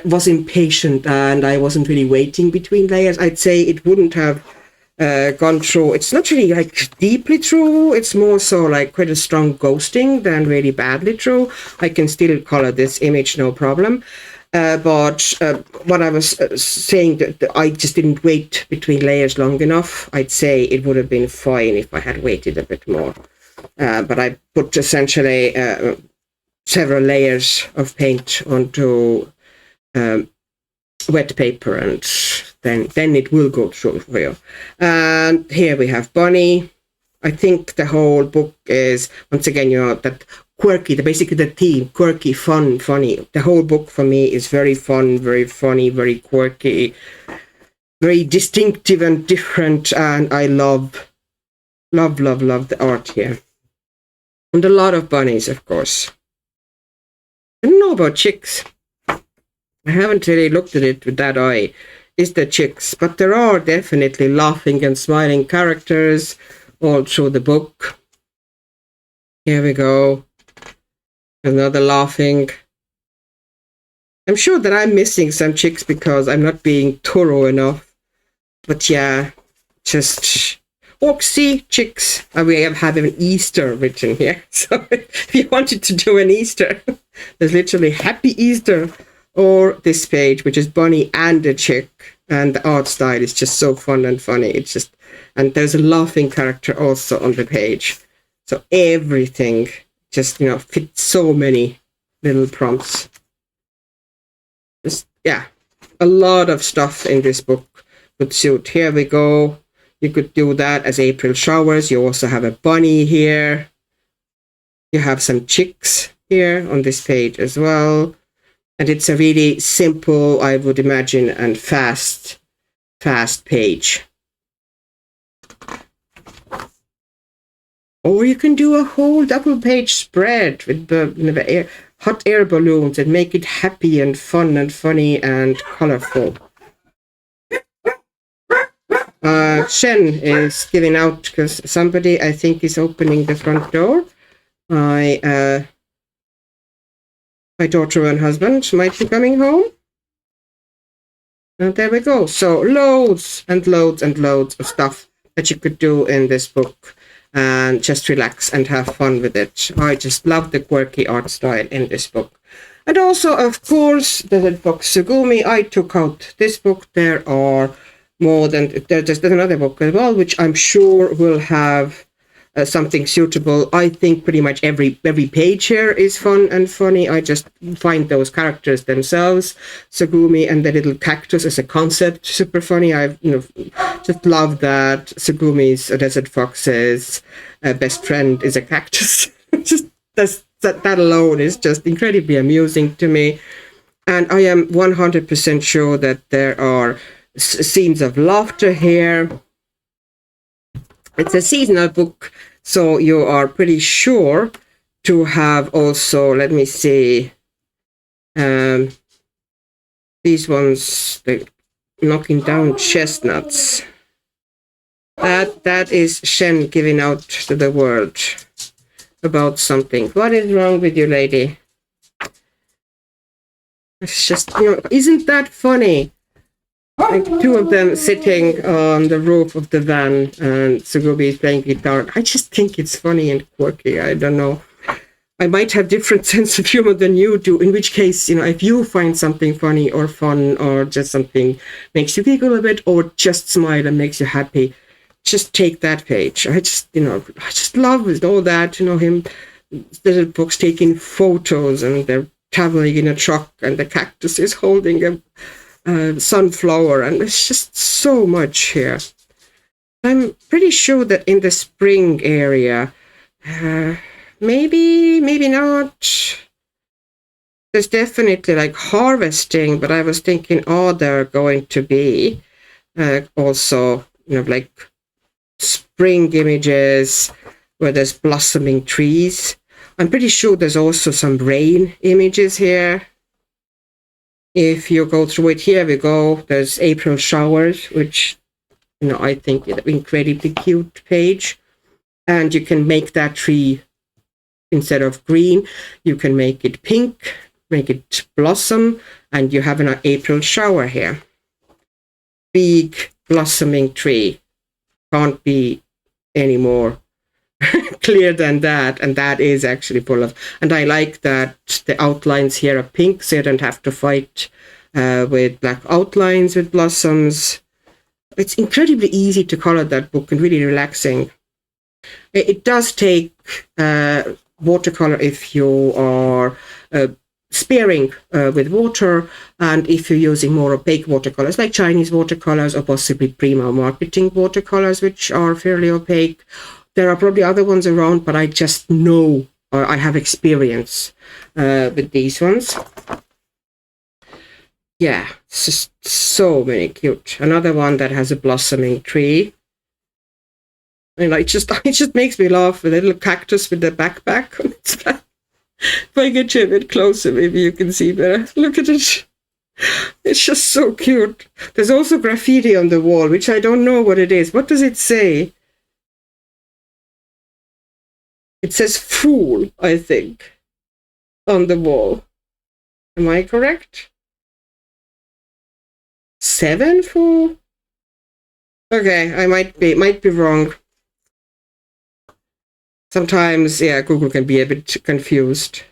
was impatient and I wasn't really waiting between layers. I'd say it wouldn't have gone through. It's not really like deeply through. It's more so like quite a strong ghosting than really badly through. I can still color this image, no problem. But what I was saying, that I just didn't wait between layers long enough. I'd say it would have been fine if I had waited a bit more. But I put essentially several layers of paint onto wet paper, and then it will go through for you. And here we have Bunny. I think the whole book is, once again, you know, that quirky, basically the theme, quirky, fun, funny. The whole book for me is very fun, very funny, very quirky, very distinctive and different, and I love the art here. And a lot of bunnies, of course. I don't know about chicks. I haven't really looked at it with that eye. Is the chicks? But there are definitely laughing and smiling characters all through the book. Here we go. Another laughing. I'm sure that I'm missing some chicks because I'm not being thorough enough. But yeah, just... Oxy chicks. And we have an Easter written here. So if you wanted to do an Easter, there's literally Happy Easter. Or this page, which is Bunny and a chick. And the art style is just so fun and funny. It's just, and there's a laughing character also on the page. So everything just, you know, fits so many little prompts. Just, yeah, a lot of stuff in this book would suit. Here we go. You could do that as April showers. You also have a bunny here. You have some chicks here on this page as well. And it's a really simple, I would imagine, and fast page. Or you can do a whole double page spread with the hot air balloons and make it happy and fun and funny and colorful. Shen is giving out because somebody, I think, is opening the front door. My daughter and husband might be coming home. And there we go. So loads and loads and loads of stuff that you could do in this book and just relax and have fun with it. I just love the quirky art style in this book. And also, of course, the book Tsugumi. I took out this book. There are more than, there's another book as well, which I'm sure will have something suitable. I think pretty much every page here is fun and funny. I just find those characters themselves, Tsugumi and the little cactus as a concept, super funny. I've just love that Tsugumi's desert fox's best friend is a cactus. Just that alone is just incredibly amusing to me. And I am 100% sure that there are scenes of laughter here. It's a seasonal book, so you are pretty sure to have also, let me see, these ones, like knocking down chestnuts. That is Shen giving out to the world about something. What is wrong with you, lady? It's just, isn't that funny? Like two of them sitting on the roof of the van and Tsugumi is playing guitar. I just think it's funny and quirky. I don't know. I might have different sense of humor than you do, in which case, if you find something funny or fun or just something makes you giggle a bit or just smile and makes you happy, just take that page. I just love all that, him, little books taking photos and they're traveling in a truck and the cactus is holding a sunflower, and it's just so much here. I'm pretty sure that in the spring area, maybe not. There's definitely like harvesting, but I was thinking, there are going to be also, like spring images where there's blossoming trees. I'm pretty sure there's also some rain images here. If you go through it, here we go. There's April showers, which, I think is an incredibly cute page. And you can make that tree, instead of green, you can make it pink, make it blossom, and you have an April shower here. Big blossoming tree. Can't be any more clear than that, and that is actually full of, and I like that the outlines here are pink, so you don't have to fight with black outlines with blossoms. It's incredibly easy to color that book and really relaxing. It does take watercolor if you are sparing with water, and if you're using more opaque watercolors like Chinese watercolors or possibly Prima marketing watercolors, which are fairly opaque. There are probably other ones around, but I just know, or I have experience with these ones. Yeah, it's just so many cute. Another one that has a blossoming tree. And it just makes me laugh with a little cactus with the backpack on its back. If I get you a bit closer, maybe you can see better. Look at it. It's just so cute. There's also graffiti on the wall, which I don't know what it is. What does it say? It says fool, I think, on the wall. Am I correct? 7 fool? Okay, I might be wrong. Sometimes, Google can be a bit confused.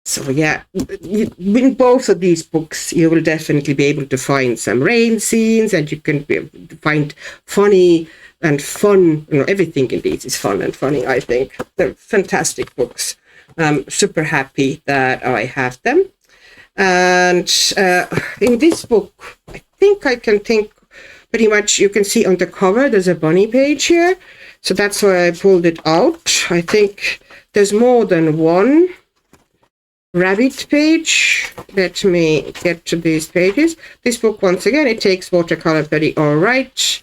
So yeah, in both of these books, you will definitely be able to find some rain scenes, and you can find funny and fun. Everything in these is fun and funny, I think. They're fantastic books. I'm super happy that I have them. And in this book, I think I can think pretty much, you can see on the cover, there's a bunny page here. So that's why I pulled it out. I think there's more than one rabbit page. Let me get to these pages. This book, once again, it takes watercolor very all right.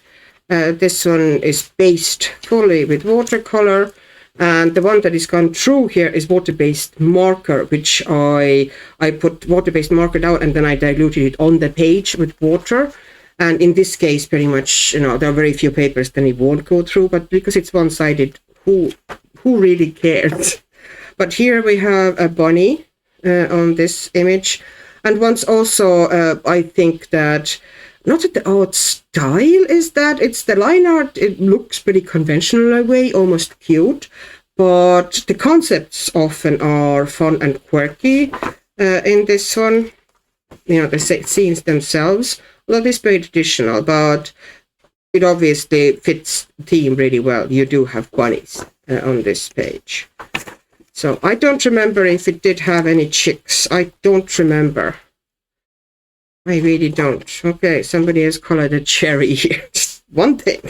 This one is based fully with watercolor. And the one that is gone through here is water-based marker, which I put water-based marker down and then I diluted it on the page with water. And in this case, pretty much, there are very few papers that it won't go through, but because it's one-sided, who really cares? But here we have a bunny on this image. And once also, I think that, not that the art style is that, it's the line art, it looks pretty conventional in a way, almost cute, but the concepts often are fun and quirky in this one. The scenes themselves, although it's very traditional, but it obviously fits the theme really well. You do have bunnies on this page. So I don't remember if it did have any chicks. I don't remember. I really don't. Okay, somebody has colored a cherry here. Just one thing.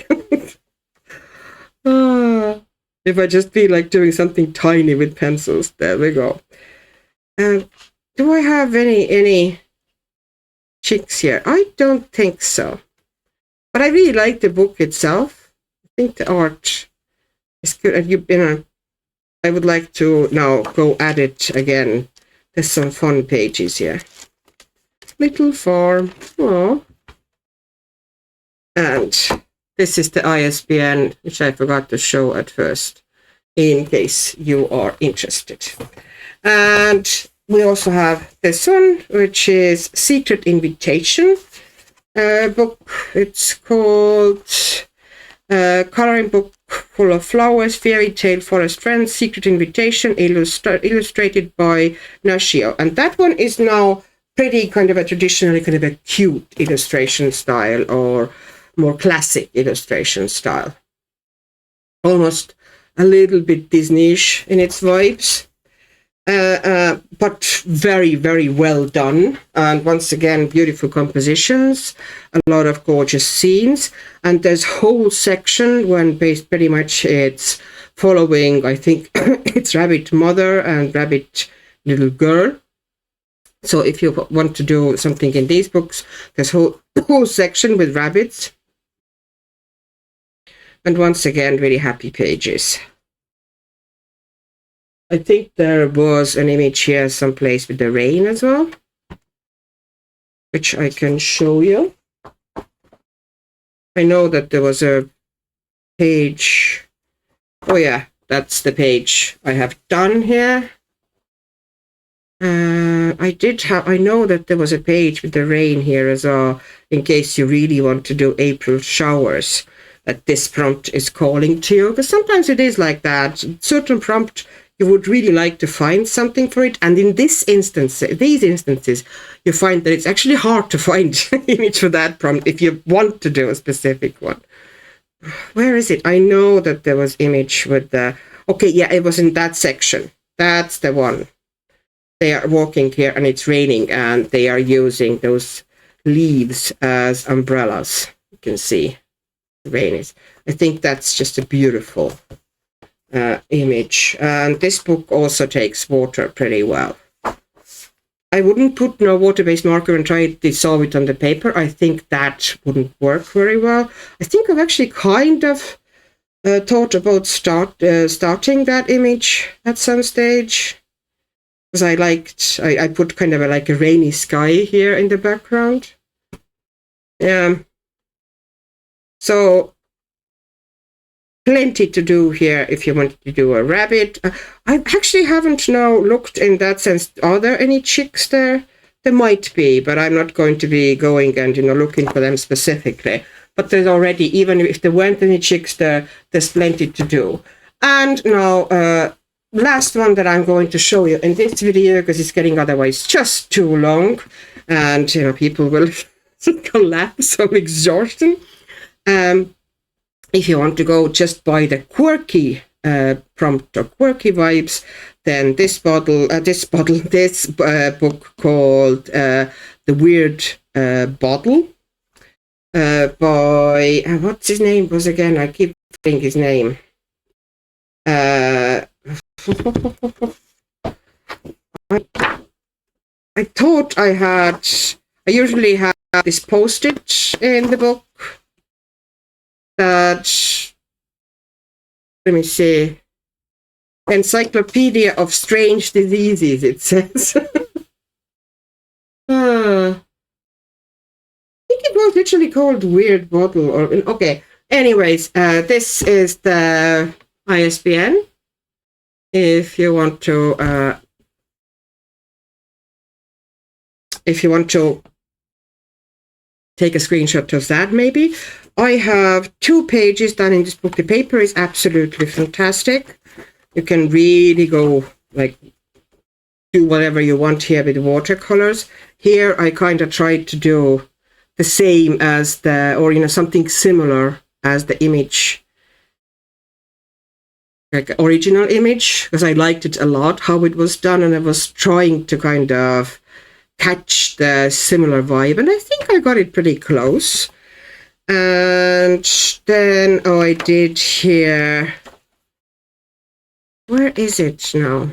If I just feel like doing something tiny with pencils, there we go. Do I have any chicks here? I don't think so. But I really like the book itself. I think the art is good. And I would like to now go at it again. There's some fun pages here. Little farm. Oh. And this is the ISBN, which I forgot to show at first, in case you are interested. And we also have this one, which is Secret Invitation book. It's called Coloring Book Full of Flowers, Fairy Tale, Forest Friends, Secret Invitation, illustrated by Nashio. And that one is now pretty kind of a traditionally kind of a cute illustration style, or more classic illustration style. Almost a little bit Disney-ish in its vibes. But very, very well done. And once again, beautiful compositions, a lot of gorgeous scenes. And there's whole section when pretty much it's following, I think, it's rabbit mother and rabbit little girl. So if you want to do something in these books, there's whole section with rabbits. And once again, really happy pages. I think there was an image here someplace with the rain as well, which I can show you. I know that there was a page. Oh yeah, that's the page I have done here. I know that there was a page with the rain here as well, in case you really want to do April showers, that this prompt is calling to you. Because sometimes it is like that. Certain prompt, you would really like to find something for it. And in these instances, you find that it's actually hard to find an image for that prompt if you want to do a specific one. Where is it? I know that there was image with the... Okay, yeah, it was in that section. That's the one. They are walking here and it's raining and they are using those leaves as umbrellas. You can see the rain is. I think that's just a beautiful image. And this book also takes water pretty well. I wouldn't put no water-based marker and try to dissolve it on the paper. I think that wouldn't work very well. I think I've actually kind of thought about starting that image at some stage. Because I put kind of like a rainy sky here in the background. Yeah. So, plenty to do here if you want to do a rabbit. I actually haven't now looked in that sense. Are there any chicks there? There might be, but I'm not going to be going and, looking for them specifically. But there's already, even if there weren't any chicks there, there's plenty to do. And now, last one that I'm going to show you in this video, because it's getting otherwise just too long, and people will collapse from exhaustion. If you want to go just by the quirky prompt or quirky vibes, then this book called The Weird Bottle by what's his name was again? I keep forgetting his name. I thought I usually have this post-it in the book that, let me see, Encyclopedia of Strange Diseases, it says. I think it was literally called Weird Bottle. Or okay. Anyways, this is the ISBN. If you want to take a screenshot of that, maybe. I have 2 pages done in this book. The paper is absolutely fantastic. You can really go, like, do whatever you want here with watercolors. Here, I kind of tried to do the same as or something similar as the image, like original image, because I liked it a lot, how it was done, and I was trying to kind of catch the similar vibe, and I think I got it pretty close. And then I did here, where is it now?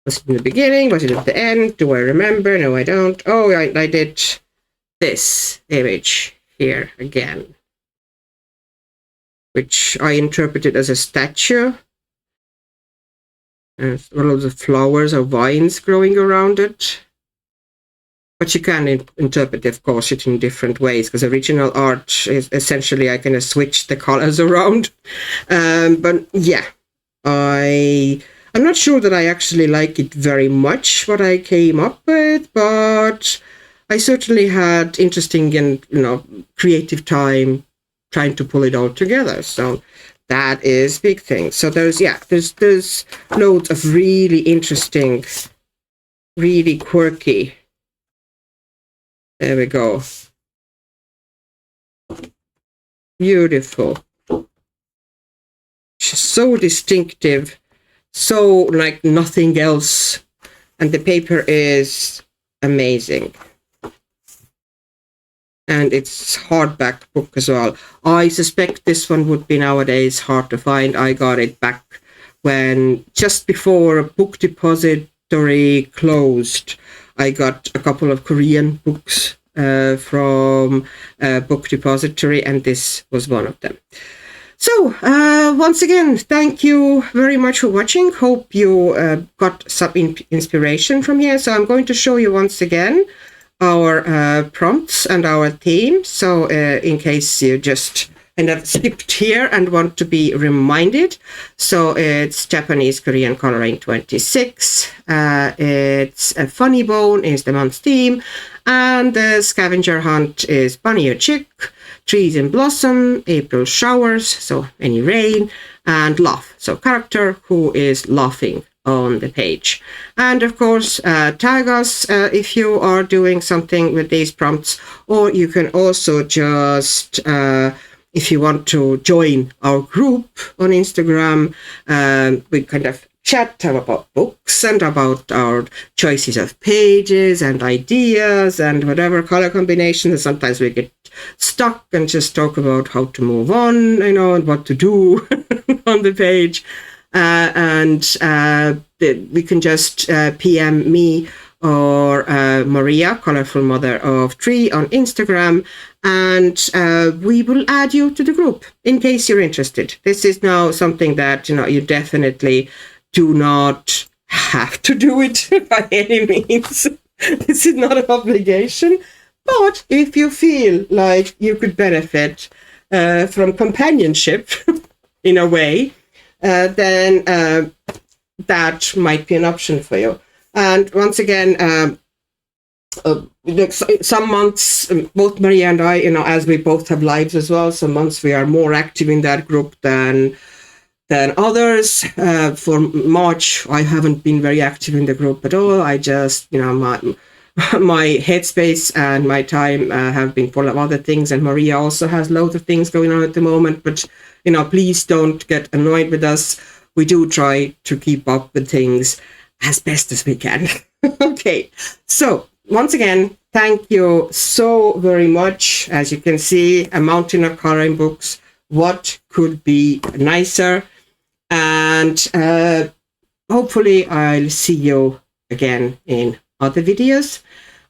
Was it in the beginning? Was it at the end? Do I remember? No, I don't. Oh, I did this image here again, which I interpreted as a statue. And all of the flowers or vines growing around it. But you can interpret, of course, it in different ways, because original art is essentially I kind of switch the colors around. But yeah, I'm not sure that I actually like it very much, what I came up with, but I certainly had interesting and creative time trying to pull it all together. So that is big thing. So there's loads of really interesting, really quirky. There we go. Beautiful. So distinctive, so like nothing else. And the paper is amazing. And it's hardback book as well. I suspect this one would be nowadays hard to find. I got it back when, just before a book depository closed. I got a couple of Korean books from a book depository, and this was one of them. So, once again, thank you very much for watching. Hope you got some inspiration from here. So I'm going to show you once again our prompts and our theme. So in case you just end up skipped here and want to be reminded. So it's Japanese Korean coloring 26. It's a funny bone is the month's theme. And the scavenger hunt is bunny or chick, trees in blossom, April showers, so any rain, and laugh. So character who is laughing on the page. And of course, tag us if you are doing something with these prompts, or you can also just, if you want to join our group on Instagram, we kind of chat about books and about our choices of pages and ideas and whatever color combinations. And sometimes we get stuck and just talk about how to move on, and what to do on the page. We can just PM me or Maria, Colorful Mother of 3, on Instagram, and we will add you to the group in case you're interested. This is now something that you definitely do not have to do it by any means. This is not an obligation, but if you feel like you could benefit from companionship in a way, then that might be an option for you. And once again, some months, both Maria and I, as we both have lives as well, some months we are more active in that group than others. For March, I haven't been very active in the group at all. I just, my headspace and my time have been full of other things, and Maria also has loads of things going on at the moment. But please don't get annoyed with us. We do try to keep up with things as best as we can. Okay, so once again, thank you so very much. As you can see, a mountain of coloring books. What could be nicer? And hopefully I'll see you again in other videos.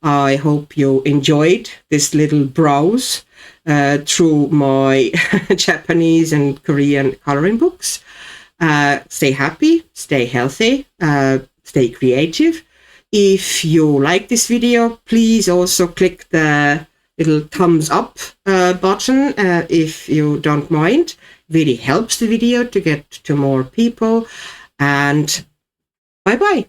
I hope you enjoyed this little browse through my Japanese and Korean coloring books. Stay happy, stay healthy, stay creative. If you like this video, please also click the little thumbs up button if you don't mind. Really helps the video to get to more people. And bye bye.